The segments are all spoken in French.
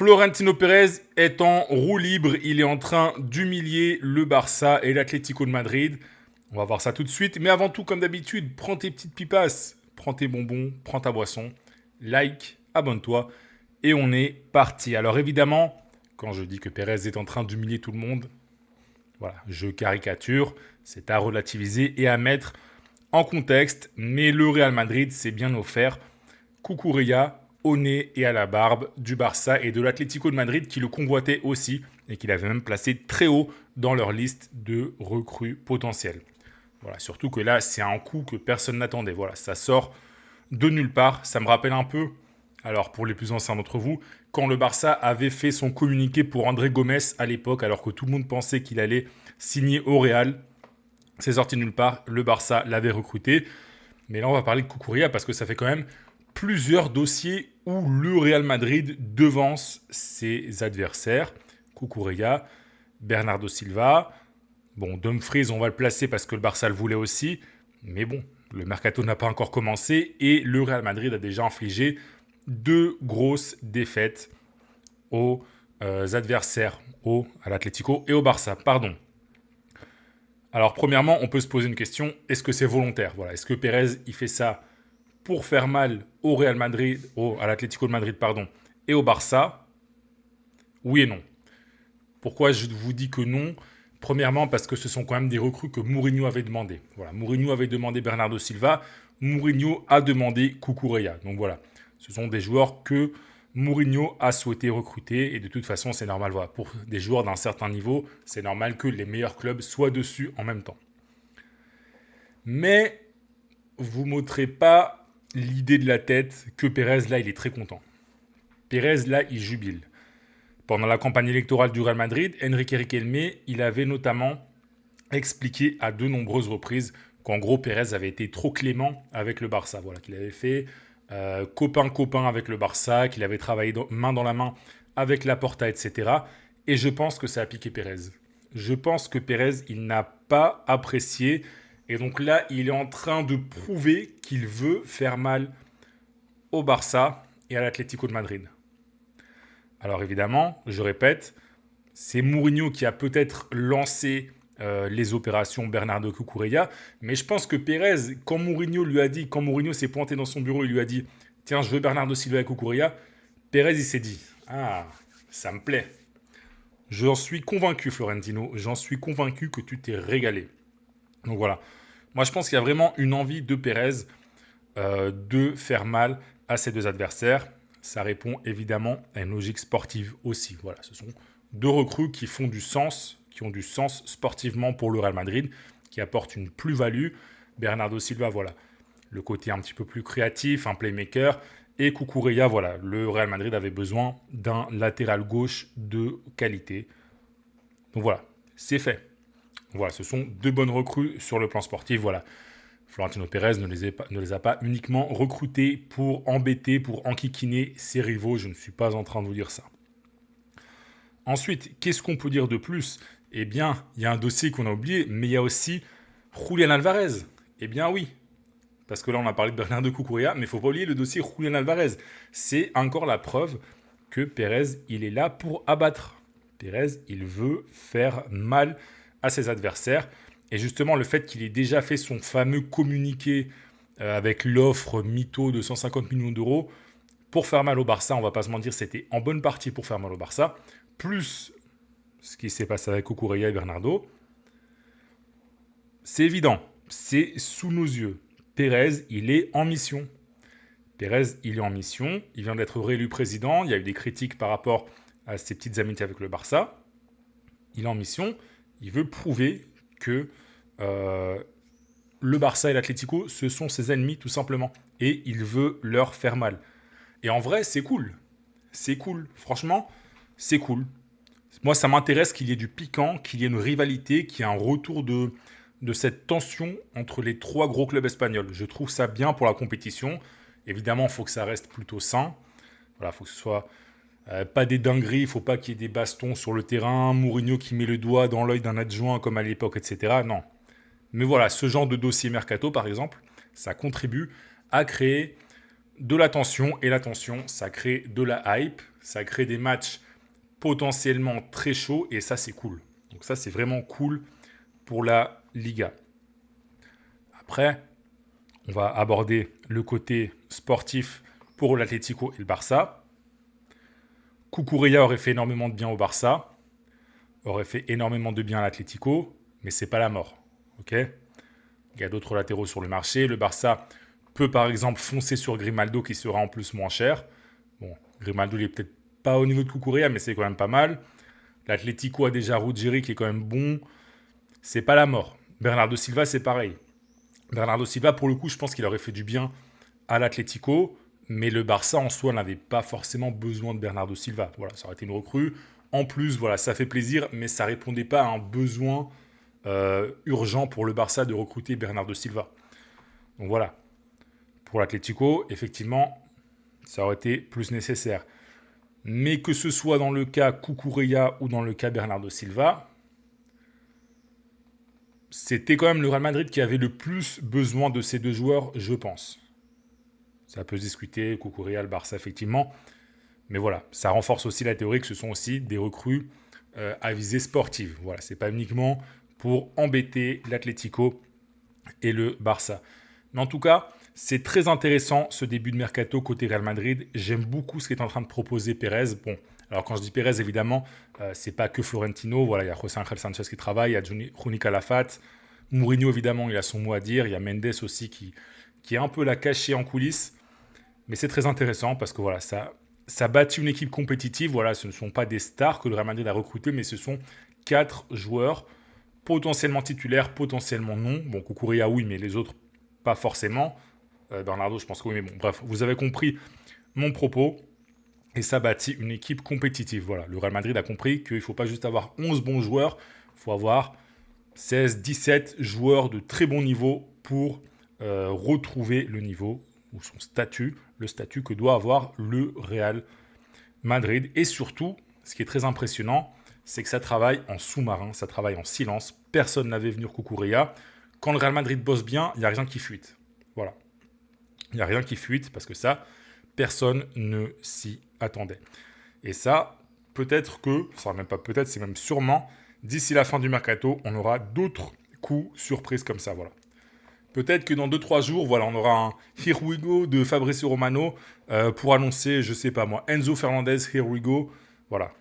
Florentino Pérez est en roue libre, il est en train d'humilier le Barça et l'Atlético de Madrid. On va voir ça tout de suite, mais avant tout, comme d'habitude, prends tes petites pipasses, prends tes bonbons, prends ta boisson, like, abonne-toi, et on est parti. Alors évidemment, quand je dis que Pérez est en train d'humilier tout le monde, voilà, je caricature, c'est à relativiser et à mettre en contexte, mais le Real Madrid s'est bien offert Cucurella au nez et à la barbe du Barça et de l'Atlético de Madrid qui le convoitait aussi et qu'il avait même placé très haut dans leur liste de recrues potentielles. Voilà, surtout que là, c'est un coup que personne n'attendait. Voilà, ça sort de nulle part. Ça me rappelle un peu, alors pour les plus anciens d'entre vous, quand le Barça avait fait son communiqué pour André Gomes à l'époque, alors que tout le monde pensait qu'il allait signer au Real. C'est sorti de nulle part, le Barça l'avait recruté. Mais là, on va parler de Cucurella parce que ça fait quand même plusieurs dossiers où le Real Madrid devance ses adversaires. Cucurella, Bernardo Silva. Bon, Dumfries, on va le placer parce que le Barça le voulait aussi. Mais bon, le mercato n'a pas encore commencé et le Real Madrid a déjà infligé 2 grosses défaites aux adversaires, à l'Atlético et au Barça. Pardon. Alors, premièrement, on peut se poser une question. Est-ce que c'est volontaire ? Voilà. Est-ce que Pérez, il fait ça pour faire mal au Real Madrid, à l'Atlético de Madrid, pardon, et au Barça? Oui et non. Pourquoi je vous dis que non ? Premièrement, parce que ce sont quand même des recrues que Mourinho avait demandé. Voilà, Mourinho avait demandé Bernardo Silva, Mourinho a demandé Cucurella. Donc voilà, ce sont des joueurs que Mourinho a souhaité recruter et de toute façon, c'est normal. Voilà, pour des joueurs d'un certain niveau, c'est normal que les meilleurs clubs soient dessus en même temps. Mais vous ne m'ôterez pas l'idée de la tête que Pérez, là, il est très content. Pérez, là, il jubile. Pendant la campagne électorale du Real Madrid, Enrique Riquelme, il avait notamment expliqué à de nombreuses reprises qu'en gros, Pérez avait été trop clément avec le Barça. Voilà, qu'il avait fait copain-copain avec le Barça, qu'il avait travaillé main dans la main avec Laporta, etc. Et je pense que ça a piqué Pérez. Je pense que Pérez, il n'a pas apprécié. Et donc là, il est en train de prouver qu'il veut faire mal au Barça et à l'Atlético de Madrid. Alors évidemment, je répète, c'est Mourinho qui a peut-être lancé les opérations Bernardo Cucurella, mais je pense que Pérez, quand Mourinho s'est pointé dans son bureau, il lui a dit « Tiens, je veux Bernardo Silva et Cucurella », Pérez, il s'est dit « Ah, ça me plaît ». J'en suis convaincu, Florentino, j'en suis convaincu que tu t'es régalé. Donc voilà, moi je pense qu'il y a vraiment une envie de Pérez de faire mal à ses deux adversaires. Ça répond évidemment à une logique sportive aussi. Voilà, ce sont 2 recrues qui ont du sens sportivement pour le Real Madrid, qui apportent une plus-value. Bernardo Silva, voilà, le côté un petit peu plus créatif, un playmaker. Et Cucurella, voilà, le Real Madrid avait besoin d'un latéral gauche de qualité. Donc voilà, c'est fait. Voilà, ce sont 2 bonnes recrues sur le plan sportif. Voilà. Florentino Pérez ne les a pas uniquement recrutés pour embêter, pour enquiquiner ses rivaux. Je ne suis pas en train de vous dire ça. Ensuite, qu'est-ce qu'on peut dire de plus ? Eh bien, il y a un dossier qu'on a oublié, mais il y a aussi Julián Alvarez. Eh bien oui, parce que là on a parlé de Bernardo Cucurella, mais il ne faut pas oublier le dossier Julián Alvarez. C'est encore la preuve que Pérez, il est là pour abattre. Pérez, il veut faire mal à ses adversaires. Et justement, le fait qu'il ait déjà fait son fameux communiqué avec l'offre mytho de 150 millions d'euros pour faire mal au Barça, on ne va pas se mentir, c'était en bonne partie pour faire mal au Barça, plus ce qui s'est passé avec Cucurella et Bernardo, c'est évident, c'est sous nos yeux. Pérez, il est en mission. Pérez, il est en mission, il vient d'être réélu président, il y a eu des critiques par rapport à ses petites amitiés avec le Barça. Il est en mission, il veut prouver que le Barça et l'Atlético, ce sont ses ennemis tout simplement. Et il veut leur faire mal. Et en vrai, c'est cool. C'est cool. Franchement, c'est cool. Moi, ça m'intéresse qu'il y ait du piquant, qu'il y ait une rivalité, qu'il y ait un retour de cette tension entre les 3 gros clubs espagnols. Je trouve ça bien pour la compétition. Évidemment, il faut que ça reste plutôt sain. Voilà, il faut que ce soit pas des dingueries, il ne faut pas qu'il y ait des bastons sur le terrain, Mourinho qui met le doigt dans l'œil d'un adjoint comme à l'époque, etc. Non. Mais voilà, ce genre de dossier mercato, par exemple, ça contribue à créer de la tension. Et la tension, ça crée de la hype. Ça crée des matchs potentiellement très chauds. Et ça, c'est cool. Donc ça, c'est vraiment cool pour la Liga. Après, on va aborder le côté sportif pour l'Atlético et le Barça. Cucurella aurait fait énormément de bien au Barça, aurait fait énormément de bien à l'Atlético, mais c'est pas la mort. Ok ? Il y a d'autres latéraux sur le marché. Le Barça peut par exemple foncer sur Grimaldo qui sera en plus moins cher. Bon, Grimaldo il est peut-être pas au niveau de Cucurella, mais c'est quand même pas mal. L'Atlético a déjà Ruggieri qui est quand même bon. C'est pas la mort. Bernardo Silva, c'est pareil. Bernardo Silva, pour le coup, je pense qu'il aurait fait du bien à l'Atlético, mais le Barça en soi n'avait pas forcément besoin de Bernardo Silva. Voilà, ça aurait été une recrue. En plus, voilà, ça fait plaisir, mais ça répondait pas à un besoin urgent pour le Barça de recruter Bernardo Silva. Donc voilà. Pour l'Atlético, effectivement, ça aurait été plus nécessaire. Mais que ce soit dans le cas Cucurella ou dans le cas Bernardo Silva, c'était quand même le Real Madrid qui avait le plus besoin de ces deux joueurs, je pense. Ça peut se discuter, Cucurella, le Barça, effectivement. Mais voilà, ça renforce aussi la théorie que ce sont aussi des recrues à visée sportive. Voilà, c'est pas uniquement pour embêter l'Atlético et le Barça. Mais en tout cas, c'est très intéressant ce début de mercato côté Real Madrid. J'aime beaucoup ce qu'est en train de proposer Pérez. Bon, alors quand je dis Pérez, évidemment, c'est pas que Florentino. Voilà, il y a José Ángel Sánchez qui travaille, il y a Juni Calafat. Mourinho, évidemment, il a son mot à dire. Il y a Mendes aussi qui est un peu la cachée en coulisses. Mais c'est très intéressant parce que voilà, ça bâtit une équipe compétitive. Voilà, ce ne sont pas des stars que le Real Madrid a recrutés, mais ce sont 4 joueurs potentiellement titulaires, potentiellement non. Bon, Cucurella, oui, mais les autres, pas forcément. Bernardo, je pense que oui, mais bon, bref, vous avez compris mon propos. Et ça bâtit une équipe compétitive. Voilà, le Real Madrid a compris qu'il ne faut pas juste avoir 11 bons joueurs, il faut avoir 16, 17 joueurs de très bon niveau pour retrouver le niveau ou son statut, le statut que doit avoir le Real Madrid. Et surtout, ce qui est très impressionnant, c'est que ça travaille en sous-marin, ça travaille en silence. Personne n'avait venu Cucurella. Quand le Real Madrid bosse bien, il n'y a rien qui fuite. Voilà. Il n'y a rien qui fuite parce que ça, personne ne s'y attendait. Et ça, peut-être que, enfin même pas peut-être, c'est même sûrement, d'ici la fin du mercato, on aura d'autres coups surprises comme ça. Voilà. Peut-être que dans 2-3 jours, voilà, on aura un Here We Go de Fabrizio Romano pour annoncer, je sais pas moi, Enzo Fernandez, Here We Go. Voilà.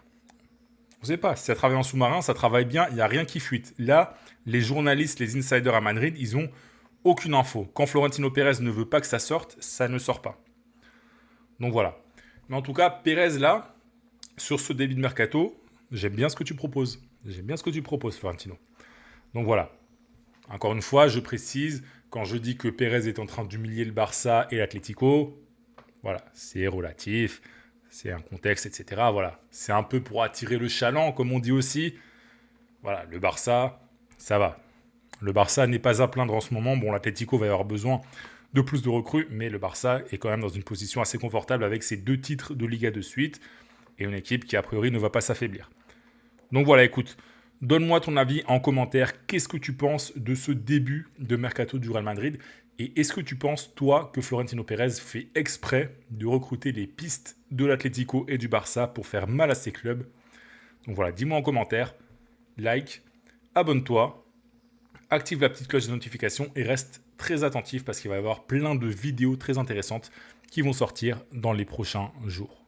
On ne sait pas. Si ça travaille en sous-marin, ça travaille bien, il n'y a rien qui fuite. Là, les journalistes, les insiders à Madrid, ils ont aucune info. Quand Florentino Pérez ne veut pas que ça sorte, ça ne sort pas. Donc voilà. Mais en tout cas, Pérez, là, sur ce début de mercato, j'aime bien ce que tu proposes. J'aime bien ce que tu proposes, Florentino. Donc voilà. Encore une fois, je précise, quand je dis que Pérez est en train d'humilier le Barça et l'Atlético, voilà, c'est relatif, c'est un contexte, etc. Voilà. C'est un peu pour attirer le chaland, comme on dit aussi. Voilà, le Barça, ça va. Le Barça n'est pas à plaindre en ce moment. Bon, l'Atlético va y avoir besoin de plus de recrues, mais le Barça est quand même dans une position assez confortable avec ses 2 titres de Liga de suite et une équipe qui, a priori, ne va pas s'affaiblir. Donc voilà, écoute, donne-moi ton avis en commentaire. Qu'est-ce que tu penses de ce début de mercato du Real Madrid? Et est-ce que tu penses, toi, que Florentino Pérez fait exprès de recruter les pistes de l'Atlético et du Barça pour faire mal à ses clubs? Donc voilà, dis-moi en commentaire, like, abonne-toi, active la petite cloche de notification et reste très attentif parce qu'il va y avoir plein de vidéos très intéressantes qui vont sortir dans les prochains jours.